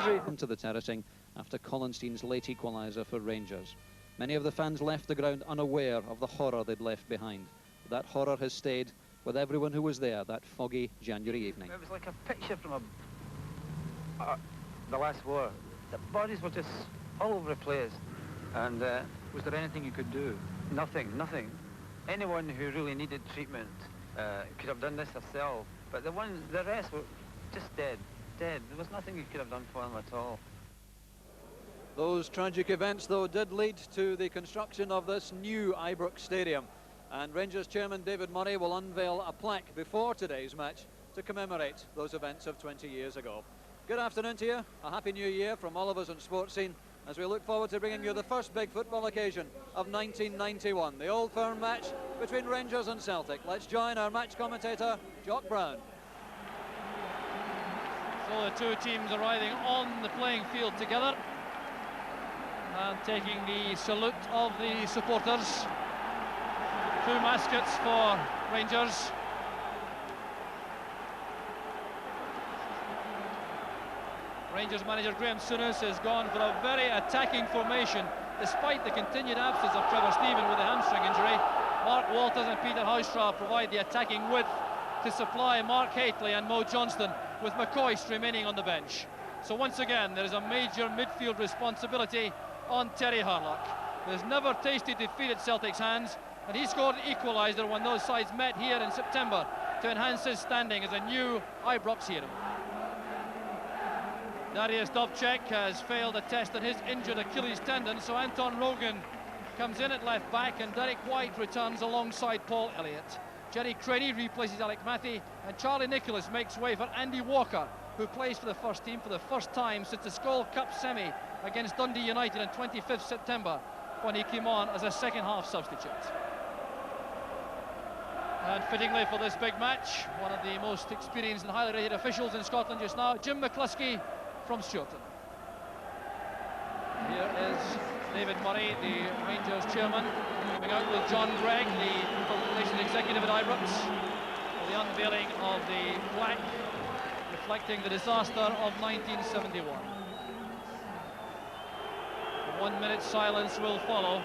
Into the terracing after Collinstein's late equaliser for Rangers. Many of the fans left the ground unaware of the horror they'd left behind. That horror has stayed with everyone who was there that foggy January evening. It was like a picture from the last war. The bodies were just all over the place. And was there anything you could do? Nothing. Anyone who really needed treatment could have done this themselves. But the rest were just dead. There was nothing you could have done for them at all. Those tragic events, though, did lead to the construction of this new Ibrox Stadium. And Rangers chairman David Murray will unveil a plaque before today's match to commemorate those events of 20 years ago. Good afternoon to you. A happy new year from all of us on Sports Scene as we look forward to bringing you the first big football occasion of 1991, the Old Firm match between Rangers and Celtic. Let's join our match commentator, Jock Brown. So the two teams arriving on the playing field together and taking the salute of the supporters. Two muskets for Rangers. Rangers manager Graham Souness has gone for a very attacking formation despite the continued absence of Trevor Steven with a hamstring injury. Mark Walters and Peter Houstra provide the attacking width to supply Mark Haitley and Mo Johnston, with McCoist remaining on the bench. So once again there is a major midfield responsibility on Terry Harlock, who has never tasted defeat at Celtic's hands, and he scored an equaliser when those sides met here in September to enhance his standing as a new Ibrox hero. Darius Dovcek has failed a test on his injured Achilles tendon, so Anton Rogan comes in at left back and Derek White returns alongside Paul Elliott. Jerry Craney replaces Alec Matthew, and Charlie Nicholas makes way for Andy Walker, who plays for the first team for the first time since the Skoll Cup semi against Dundee United on 25th September, when he came on as a second-half substitute. And fittingly for this big match, one of the most experienced and highly rated officials in Scotland just now, Jim McCluskey from Stewarton. Here is David Murray, the Rangers chairman, coming out with John Gregg, the relations executive at Ibrox, for the unveiling of the plaque reflecting the disaster of 1971. A 1 minute silence will follow.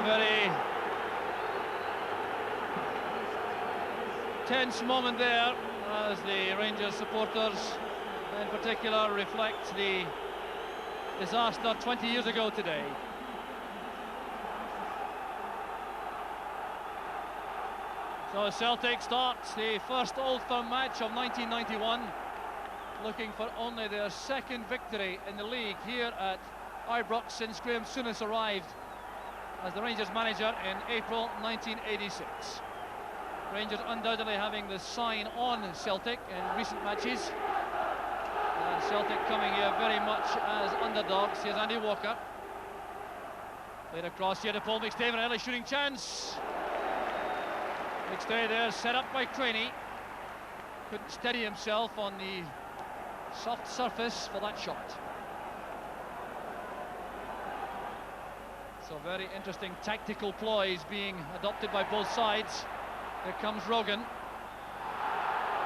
Very tense moment there as the Rangers supporters in particular reflect the disaster 20 years ago today. So Celtic starts the first Old Firm match of 1991, looking for only their second victory in the league here at Ibrox since Graham Souness arrived as the Rangers manager in April 1986. Rangers undoubtedly having the sign on Celtic in recent matches. And Celtic coming here very much as underdogs. Here's Andy Walker. Played across here to Paul McStay, an early shooting chance. McStay there, set up by Craney. Couldn't steady himself on the soft surface for that shot. So very interesting tactical ploys being adopted by both sides. Here comes Rogan.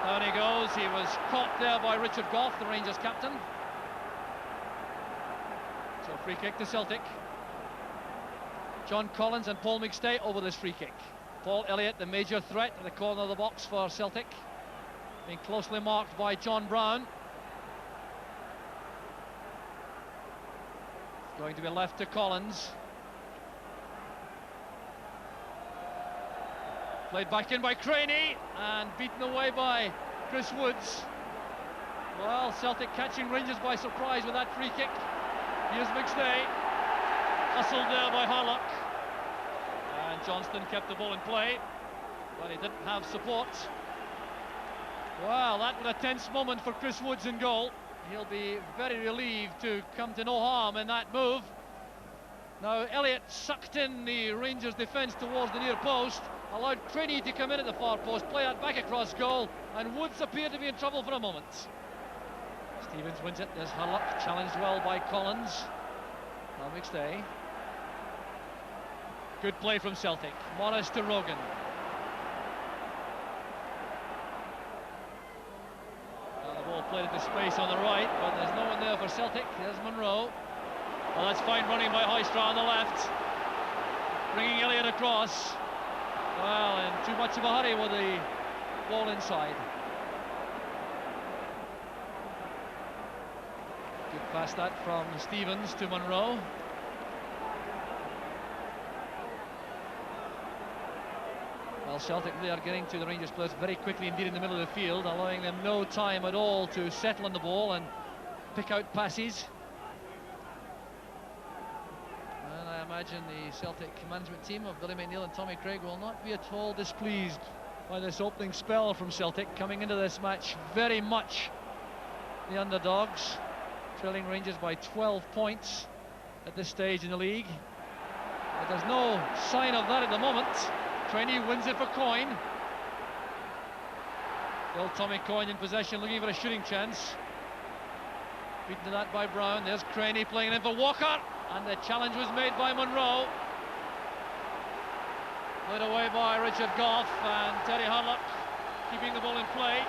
Down he goes. He was caught there by Richard Gough, the Rangers captain. So free kick to Celtic. John Collins and Paul McStay over this free kick. Paul Elliott, the major threat at the corner of the box for Celtic, being closely marked by John Brown. It's going to be left to Collins. Played back in by Craney and beaten away by Chris Woods. Well, Celtic catching Rangers by surprise with that free kick. Here's McStay, hustled there by Harlock. And Johnston kept the ball in play, but he didn't have support. Well, that was a tense moment for Chris Woods in goal. He'll be very relieved to come to no harm in that move. Now, Elliott sucked in the Rangers defence towards the near post, allowed Craney to come in at the far post, play that back across goal, and Woods appeared to be in trouble for a moment. Stevens wins it. There's Hurlock, challenged well by Collins. Now McStay. Good play from Celtic. Morris to Rogan. The ball played into space on the right, but there's no one there for Celtic. There's Monroe. Well, that's fine running by Hoystra on the left. Bringing Elliott across. Well, in too much of a hurry with the ball inside. Good pass that from Stevens to Monroe. Well, Celtic, they are getting to the Rangers players very quickly indeed in the middle of the field, allowing them no time at all to settle on the ball and pick out passes. And I imagine the Celtic management team of Billy McNeill and Tommy Craig will not be at all displeased by this opening spell from Celtic, coming into this match very much the underdogs, trailing Rangers by 12 points at this stage in the league. But there's no sign of that at the moment. Craney wins it for Coyne. Still Tommy Coyne in possession, looking for a shooting chance. Beaten to that by Brown. There's Craney playing in for Walker, and the challenge was made by Monroe. Played away by Richard Goff, and Terry Hurlock keeping the ball in play.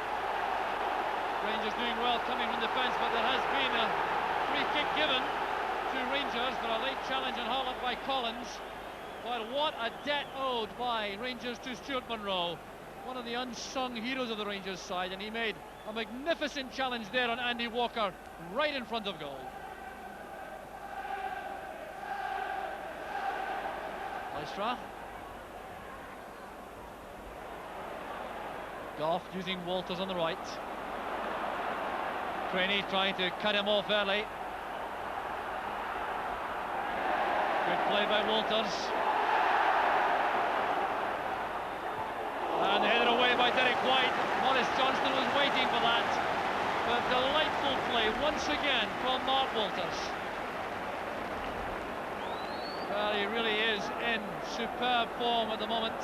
Rangers doing well coming from defence, but there has been a free kick given to Rangers for a late challenge on Hurlock by Collins. But what a debt owed by Rangers to Stuart Monroe, one of the unsung heroes of the Rangers side, and he made a magnificent challenge there on Andy Walker right in front of goal. Hoystra. Goff using Walters on the right. Craney trying to cut him off early. Good play by Walters. And headed away by Derek White. Morris Johnston was waiting for that. But delightful play once again from Mark Walters. Well, he really is in superb form at the moment.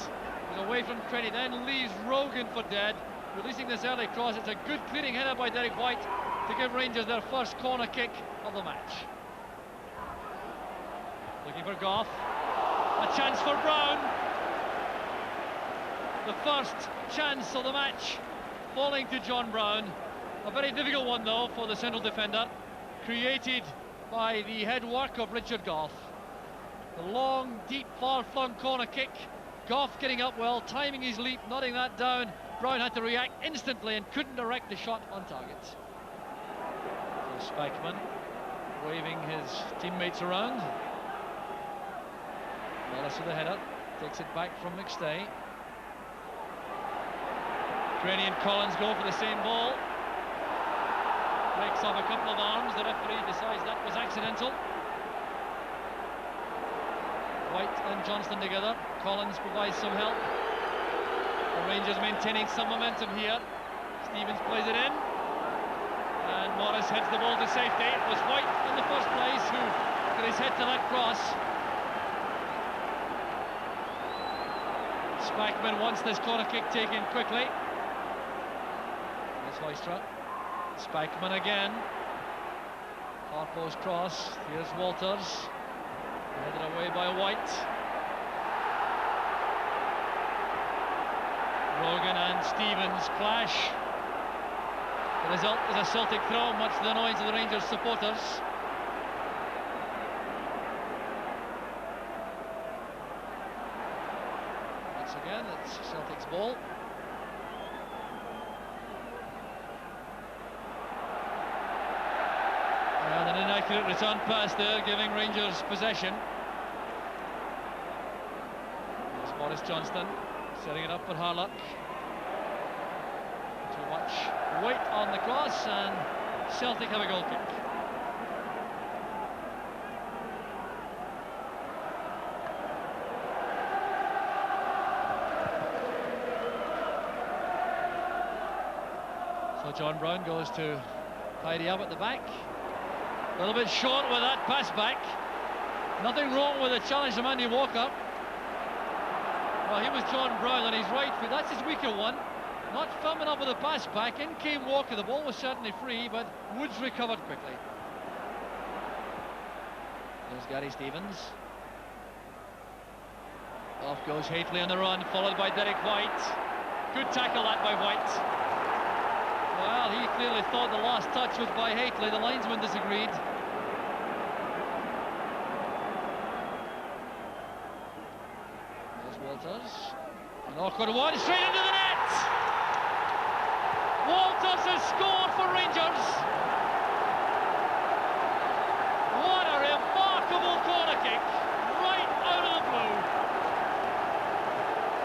He's away from Craney, then leaves Rogan for dead, releasing this early cross. It's a good clearing header by Derek White to give Rangers their first corner kick of the match. Looking for Goff. A chance for Brown. The first chance of the match falling to John Brown. A very difficult one though for the central defender, created by the head work of Richard Goff. The long, deep, far-flung corner kick. Goff getting up well, timing his leap, nodding that down. Brown had to react instantly and couldn't direct the shot on target. So Spikeman waving his teammates around. Wallace with the header, takes it back from McStay. Craney and Collins go for the same ball. Breaks off a couple of arms. The referee decides that was accidental. White and Johnston together. Collins provides some help. The Rangers maintaining some momentum here. Stevens plays it in. And Morris heads the ball to safety. It was White in the first place who got his head to that cross. Spikeman wants this corner kick taken quickly. There's Hoystra. Spikeman again. Far post cross. Here's Walters. Headed away by White. Rogan and Stevens clash. The result is a Celtic throw, much to the annoyance of the Rangers supporters. Once again, it's Celtic's ball. And an inaccurate return pass there, giving Rangers possession. There's Morris Johnston setting it up for Hurlock. Too much weight on the cross, and Celtic have a goal kick. So John Brown goes to tidy up at the back. A little bit short with that pass back. Nothing wrong with the challenge from Andy Walker. Well, he was John Brown on his right foot. That's his weaker one. Not firm enough with the pass back. In came Walker. The ball was certainly free, but Woods recovered quickly. There's Gary Stevens. Off goes Hateley on the run, followed by Derek White. Good tackle that by White. Well, he clearly thought the last touch was by Hateley. The linesman disagreed. There's Walters. An awkward one, straight into the net! Walters has scored for Rangers. What a remarkable corner kick, right out of the blue.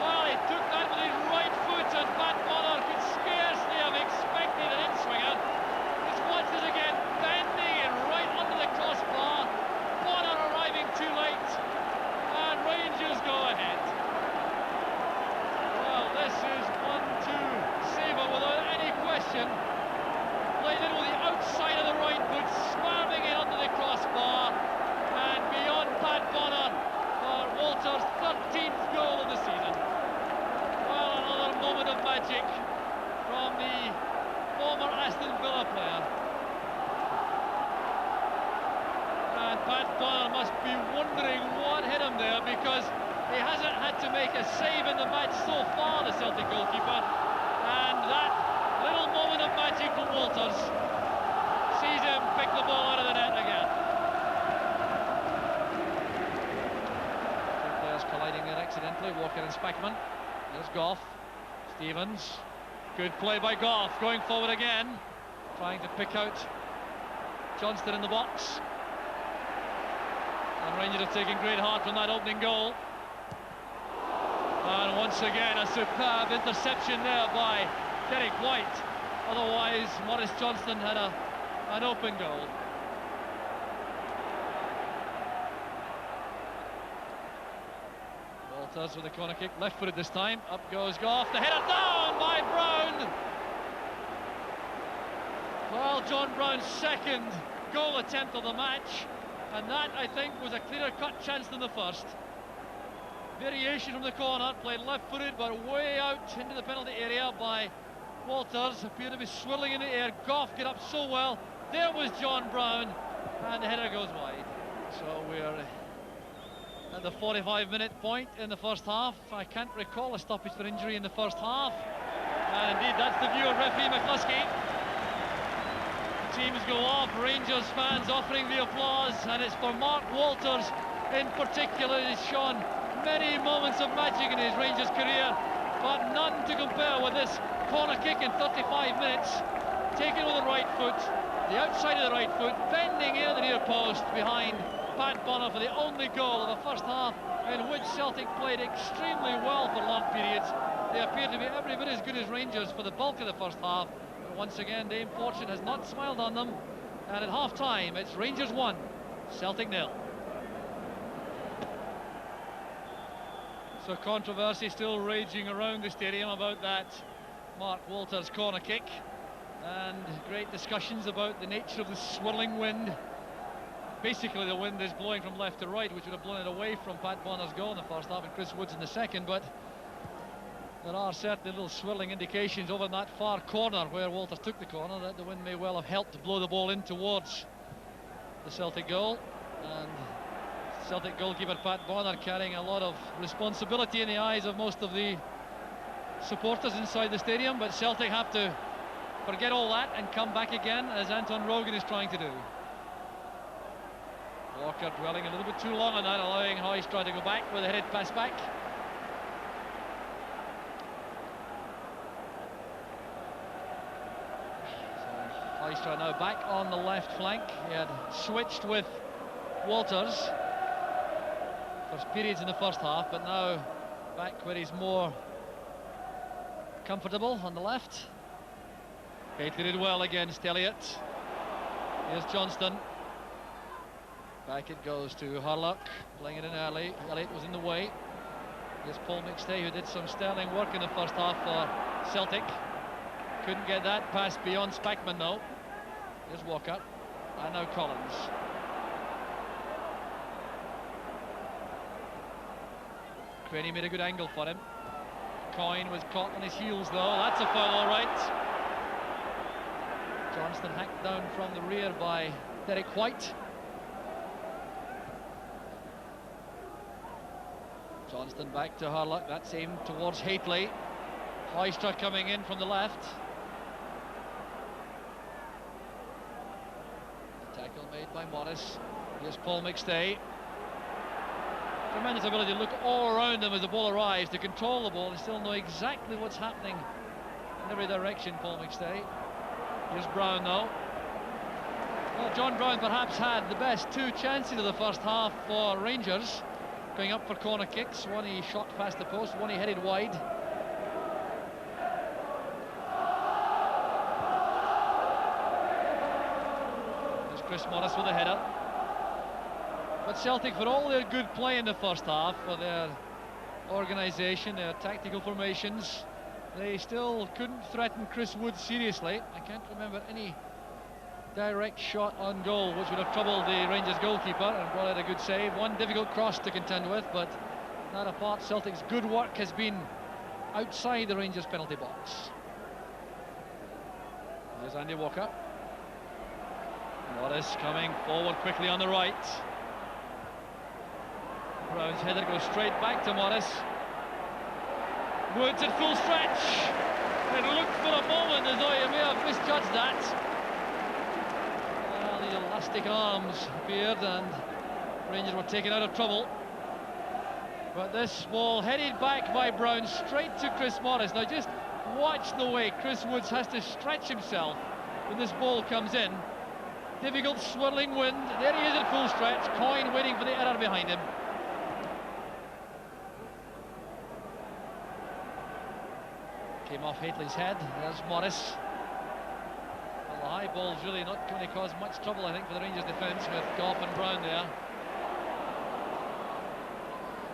Well, he took that with his right foot, and Pat Bonner could scarcely have expected an in-swinger. Just watch this again, bending it right under the crossbar. Bonner arriving too late, and Rangers go ahead. Well, this is 1-2 saver without any question. Played in with the outside of the right foot, smarming it under the crossbar, and beyond Pat Bonner for Walter's 13th goal of the season. Well, another moment of magic from the former Aston Villa player. And Pat Bonner must be wondering what hit him there, because he hasn't had to make a save in the match so far, the Celtic goalkeeper. And that little moment of magic from Walters sees him pick the ball out of the net again. Two players colliding there accidentally, Walker and Spackman. There's Goff. Stevens. Good play by Goff, going forward again, trying to pick out Johnston in the box. And Rangers have taken great heart from that opening goal. And once again, a superb interception there by Derek White. Otherwise, Maurice Johnston had an open goal. Walters with a corner kick, left-footed this time. Up goes Goff, the header down by Brown. Well, John Brown's second goal attempt of the match, and that, I think, was a clearer-cut chance than the first. Variation from the corner, played left-footed, but way out into the penalty area by Walters. Appeared to be swirling in the air. Goff get up so well. There was John Brown, and the header goes wide. So we're at the 45-minute point in the first half. I can't recall a stoppage for injury in the first half. And indeed, that's the view of referee McCluskey. Teams go off, Rangers fans offering the applause, and it's for Mark Walters in particular. He's shown many moments of magic in his Rangers career, but none to compare with this corner kick in 35 minutes. Taken with the right foot, the outside of the right foot, bending in at the near post behind Pat Bonner for the only goal of the first half, in which Celtic played extremely well for long periods. They appeared to be every bit as good as Rangers for the bulk of the first half. But once again, Dame Fortune has not smiled on them, and at half-time it's Rangers 1, Celtic 0. So controversy still raging around the stadium about that Mark Walters corner kick, and great discussions about the nature of the swirling wind. Basically the wind is blowing from left to right, which would have blown it away from Pat Bonner's goal in the first half and Chris Woods in the second, but there are certainly little swirling indications over in that far corner where Walters took the corner that the wind may well have helped to blow the ball in towards the Celtic goal. And Celtic goalkeeper Pat Bonner carrying a lot of responsibility in the eyes of most of the supporters inside the stadium, but Celtic have to forget all that and come back again, as Anton Rogan is trying to do. Walker dwelling a little bit too long on that, allowing Hoystra to go back with a headed pass back. So Hoystra now back on the left flank. He had switched with Walters for periods in the first half, but now back where he's more comfortable on the left. Hateley did well against Elliott. Here's Johnston. Back it goes to Hurlock, playing it in early. Elliott was in the way. Here's Paul McStay, who did some sterling work in the first half for Celtic. Couldn't get that pass beyond Spackman though. Here's Walker, and now Collins. Craney made a good angle for him. Coyne was caught on his heels though. That's a foul, all right. Johnston hacked down from the rear by Derek White. Johnston back to Hurlock. That's aimed towards Haitley. Hoystra coming in from the left. Tackle made by Morris. Here's Paul McStay. Tremendous ability to look all around them as the ball arrives, to control the ball and still know exactly what's happening in every direction, Paul McStay. Here's Brown now. Well, John Brown perhaps had the best 2 chances of the first half for Rangers, going up for corner kicks. One he shot past the post, one he headed wide. There's Chris Morris with a header. But Celtic, for all their good play in the first half, for their organisation, their tactical formations, they still couldn't threaten Chris Wood seriously. I can't remember any direct shot on goal which would have troubled the Rangers goalkeeper and brought out a good save. One difficult cross to contend with, but that apart, Celtic's good work has been outside the Rangers penalty box. Here's Andy Walker. Morris coming forward quickly on the right. Brown's header goes straight back to Morris. Woods at full stretch. It looked for a moment as though he may have misjudged that. Well, the elastic arms appeared and Rangers were taken out of trouble. But this ball headed back by Brown straight to Chris Morris. Now just watch the way Chris Woods has to stretch himself when this ball comes in. Difficult swirling wind. There he is at full stretch. Coyne waiting for the error behind him. Came off Haitley's head. There's Morris. Well, the high ball's really not going to cause much trouble, I think, for the Rangers defence with Goff and Brown there.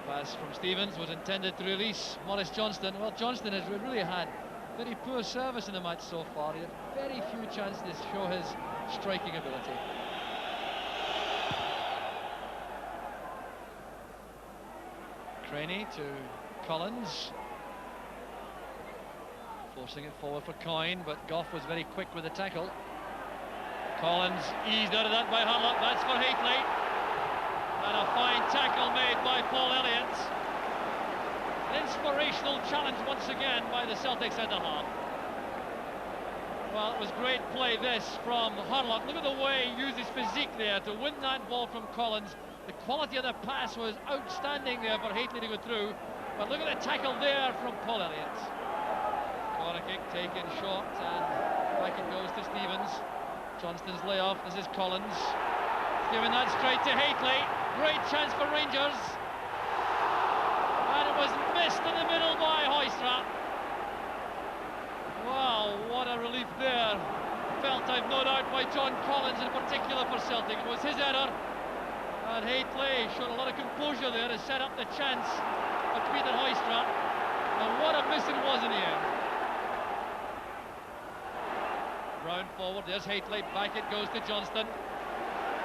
Pass from Stevens was intended to release Maurice Johnston. Well, Johnston has really had very poor service in the match so far. He had very few chances to show his striking ability. Craney to Collins. Forcing it forward for Coyne, but Goff was very quick with the tackle. Collins eased out of that by Hurlock. That's for Haitley. And a fine tackle made by Paul Elliott. An inspirational challenge once again by the Celtic centre-half. Well, it was great play this from Hurlock. Look at the way he used his physique there to win that ball from Collins. The quality of the pass was outstanding there for Haitley to go through. But look at the tackle there from Paul Elliott. Corner kick taken short and back it goes to Stevens. Johnston's layoff. This is Collins. Giving that straight to Haitley. Great chance for Rangers. And it was missed in the middle by Hoystra. Wow, what a relief there. Felt, I've no doubt, by John Collins in particular for Celtic. It was his error. And Haitley showed a lot of composure there to set up the chance for Peter Hoystra. And what a miss it was in the end. Brown forward, there's Haitley, back it goes to Johnston.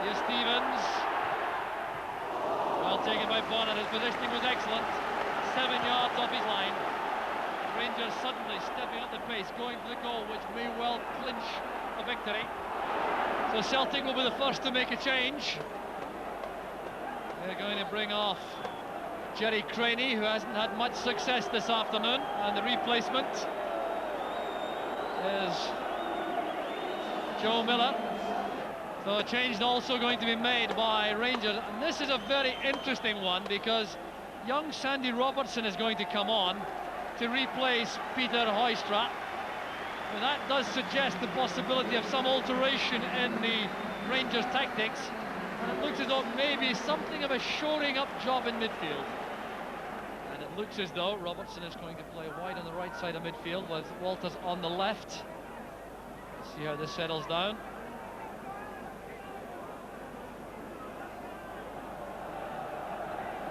Here's Stevens. Well taken by Bonner, his positioning was excellent. 7 yards off his line. Rangers suddenly stepping up the pace, going for the goal, which may well clinch a victory. So Celtic will be the first to make a change. They're going to bring off Jerry Craney, who hasn't had much success this afternoon, and the replacement is Joe Miller. So a change also going to be made by Rangers, and this is a very interesting one because young Sandy Robertson is going to come on to replace Peter Hoystra. And that does suggest the possibility of some alteration in the Rangers' tactics, and it looks as though maybe something of a shoring up job in midfield. And it looks as though Robertson is going to play wide on the right side of midfield with Walters on the left. Let's see how this settles down.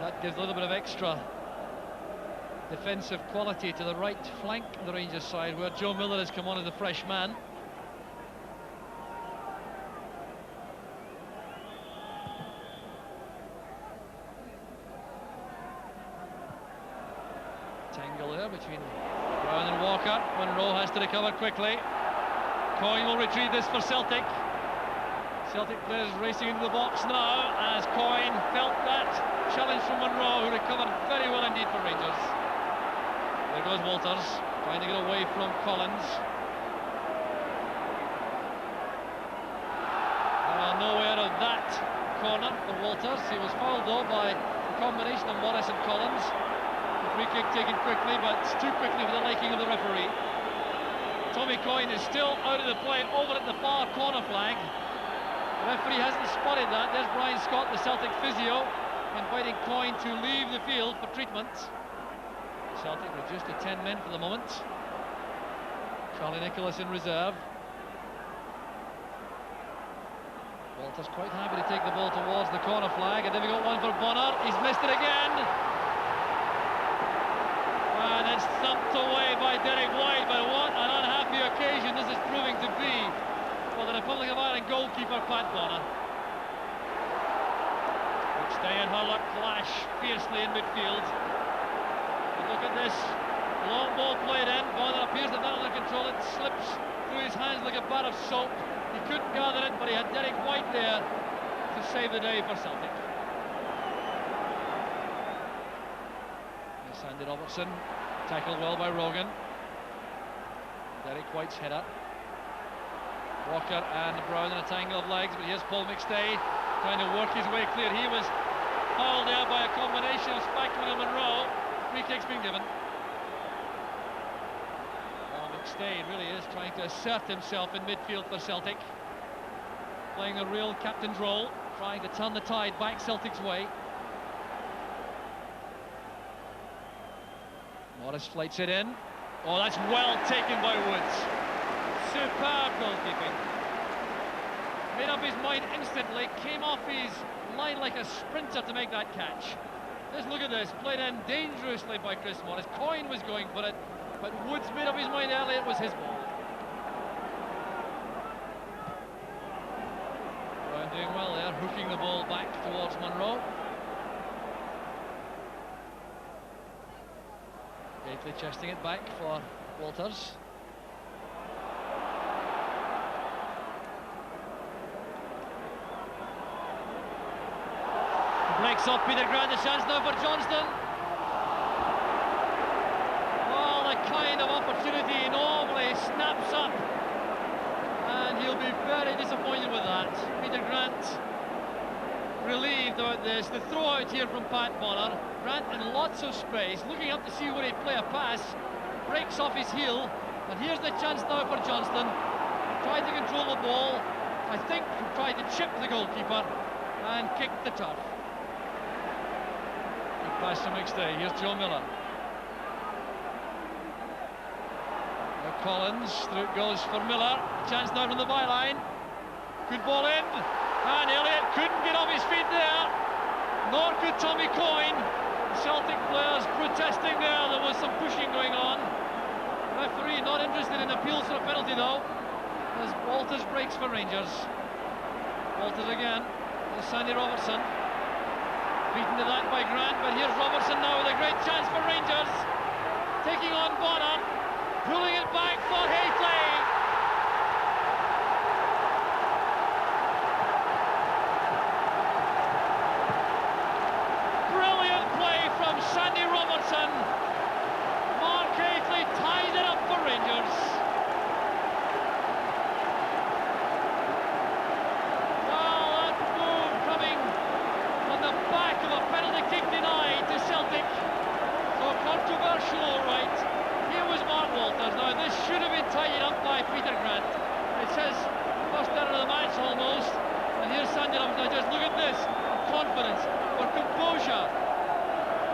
That gives a little bit of extra defensive quality to the right flank of the Rangers side, where Joe Miller has come on as a fresh man. Walker. Monroe has to recover quickly. Coyne will retrieve this for Celtic. Celtic players racing into the box now as Coyne felt that challenge from Monroe, who recovered very well indeed for Rangers. There goes Walters, trying to get away from Collins. Nowhere of that corner for Walters. He was fouled though by a combination of Morris and Collins. The free kick taken quickly, but too quickly for the liking of the referee. Tommy Coyne is still out of the play over at the far corner flag. The referee hasn't spotted that. There's Brian Scott, the Celtic physio, inviting Coyne to leave the field for treatment. Celtic reduced to 10 men for the moment. Charlie Nicholas in reserve. Walters quite happy to take the ball towards the corner flag. A difficult one for Bonner. He's missed it again. And it's thumped away by Derek White. But what an unhappy occasion this is proving to be for the Republic of Ireland goalkeeper Pat Bonner. McStay and Hurlock clash fiercely in midfield. But look at this. Long ball played in. Bonner appears to have that under control. It slips through his hands like a bar of soap. He couldn't gather it, but he had Derek White there to save the day for Celtic. There's Andy Robertson, tackled well by Rogan. Derek White's header. Walker and Brown in a tangle of legs, but here's Paul McStay trying to work his way clear. He was fouled there by a combination of Spackman and Monroe. Free kick's been given. McStay really is trying to assert himself in midfield for Celtic, playing a real captain's role, trying to turn the tide back Celtic's way. Morris flights it in. Oh, that's well taken by Woods. Superb goalkeeping. Made up his mind instantly, came off his line like a sprinter to make that catch. Just look at this, played in dangerously by Chris Morris. Coyne was going for it, but Woods made up his mind early, it was his ball. Brown doing well there, hooking the ball back towards Monroe. Gately chesting it back for Walters. Breaks off Peter Grant, a chance now for Johnston. Well, the kind of opportunity he normally snaps up, and he'll be very disappointed with that. Peter Grant relieved about this. The throw out here from Pat Bonner. Grant in lots of space, looking up to see where he'd play a pass, breaks off his heel, and here's the chance now for Johnston. Tried to control the ball, I think tried to chip the goalkeeper and kicked the turf. Good pass to McStay. Here's Joe Miller. Now Collins, through it goes for Miller. Chance now from the byline. Good ball in, and Elliott couldn't get off his feet there, nor could Tommy Coyne. Celtic players protesting there. There was some pushing going on. Referee not interested in appeals for a penalty though, as Walters breaks for Rangers. Walters again. There's Sandy Robertson. Beaten to that by Grant, but here's Robertson now with a great chance for Rangers. Taking on Bonner, pulling it back for Haitley. Brilliant play from Sandy Robertson. Mark Haitley tied it up for Rangers. Celtic, so controversial, all right. Here was Mark Walters. Now this should have been tidied up by Peter Grant. It says first error of the match almost, and here's Sandy Robertson. Now just look at this, confidence, for composure,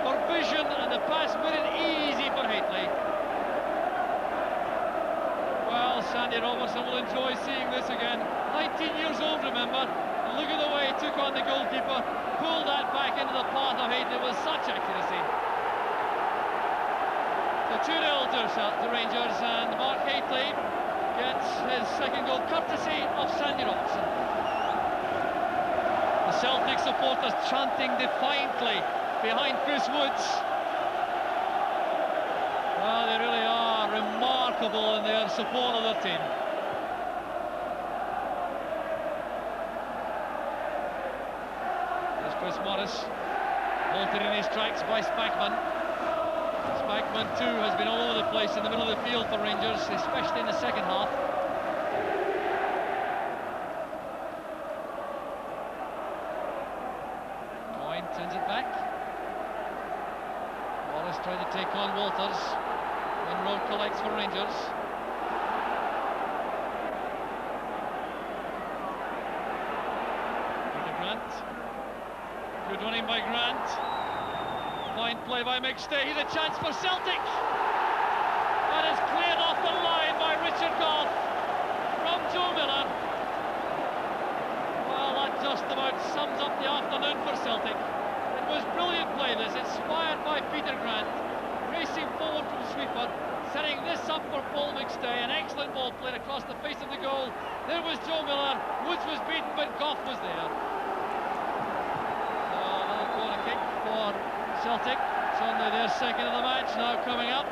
for vision, and the pass made it easy for Haitley. Well, Sandy Robertson will enjoy seeing this again. 19 years old, remember. And look at the way he took on the goalkeeper. Pulled that back into the path of Haitley with such accuracy. So 2-0 to Rangers, and Mark Haitley gets his second goal courtesy of Sandy Robertson. The Celtic supporters chanting defiantly behind Chris Woods. Well, they really are remarkable remarkable in their support of their team. There's Chris Morris, halted in his tracks by Spackman. Spackman too has been all over the place in the middle of the field for Rangers, especially in the second half. Coyne sends it back. Morris trying to take on Walters. Munro collects for Rangers. Peter Grant. Good running by Grant. Fine play by McStay. Here's a chance for Celtic. That is cleared off the line by Richard Goff from Joe Miller. Well, that just about sums up the afternoon for Celtic. It was brilliant play this, inspired by Peter Grant, racing forward from sweeper, setting this up for Paul McStay. An excellent ball played across the face of the goal. There was Joe Miller. Woods was beaten, but Goff was there. Another corner kick for Celtic. It's only their second of the match now coming up.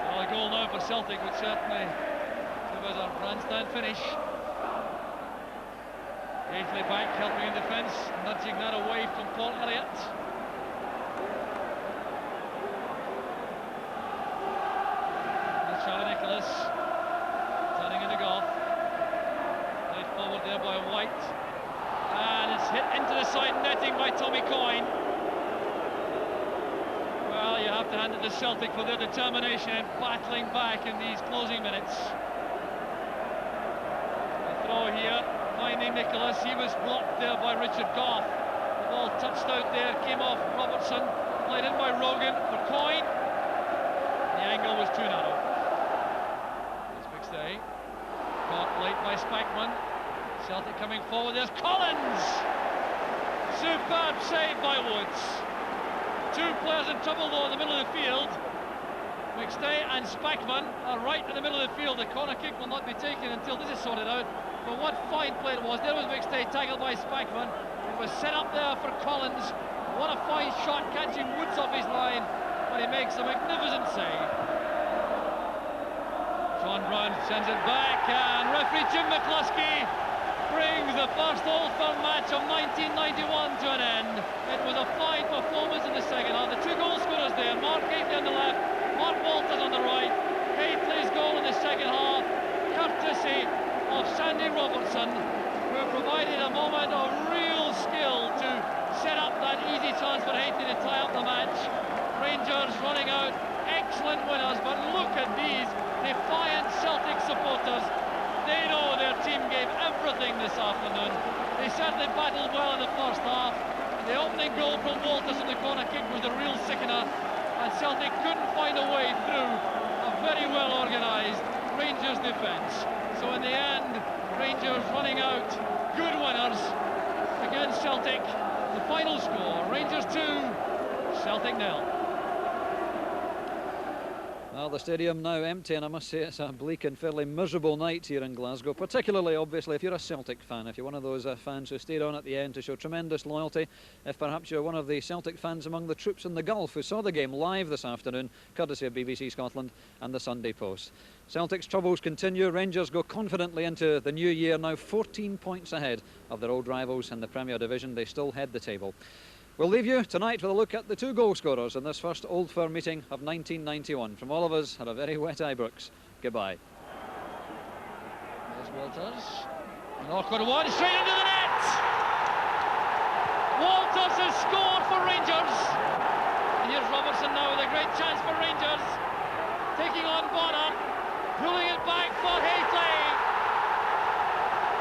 Well, a goal now for Celtic would certainly give us a grandstand finish. Gaisley back, helping in defence, nudging that away from Paul Elliott. And Charlie Nicholas turning into Goff. Played forward there by White. And it's hit into the side netting by Tommy Coyne. Well, you have to hand it to Celtic for their determination in battling back in these closing minutes. The throw here, finding Nicholas. He was blocked there by Richard Goff. The ball touched out there, came off Robertson, played in by Rogan for Coyne. The angle was too narrow. It's McStay. Caught late by Spackman. Celtic coming forward, there's Collins! Superb save by Woods. Two players in trouble though in the middle of the field. McStay and Spackman are right in the middle of the field. The corner kick will not be taken until this is sorted out. But what fine play it was. There was McStay tackled by Spackman. It was set up there for Collins. What a fine shot, catching Woods off his line. But he makes a magnificent save. John Brown sends it back, and referee Jim McCluskey brings the first Old Firm match of 1991 to an end. It was a fine performance in the second half. The two goal scorers there, Mark Haitley on the left, Mark Walters on the right. Haitley's goal in the second half, courtesy of Sandy Robertson, who provided a moment of real skill to set up that easy chance for Haitley to tie up the match. Rangers running out, excellent winners, but look at these defiant Celtic supporters. They know their team gave everything this afternoon. They certainly battled well in the first half. The opening goal from Walters on the corner kick was the real sickener, and Celtic couldn't find a way through a very well organised Rangers defence. So in the end, Rangers running out, good winners against Celtic. The final score, Rangers 2, Celtic 0. Well, the stadium now empty, and I must say it's a bleak and fairly miserable night here in Glasgow, particularly, obviously, if you're a Celtic fan, if you're one of those fans who stayed on at the end to show tremendous loyalty, if perhaps you're one of the Celtic fans among the troops in the Gulf who saw the game live this afternoon, courtesy of BBC Scotland and the Sunday Post. Celtic's troubles continue. Rangers go confidently into the new year, now 14 points ahead of their old rivals in the Premier Division. They still head the table. We'll leave you tonight with a look at the two goal scorers in this first Old Firm meeting of 1991. From all of us at a very wet Ibrox, goodbye. There's Walters. An awkward one, straight into the net! Walters has scored for Rangers. And here's Robertson now with a great chance for Rangers.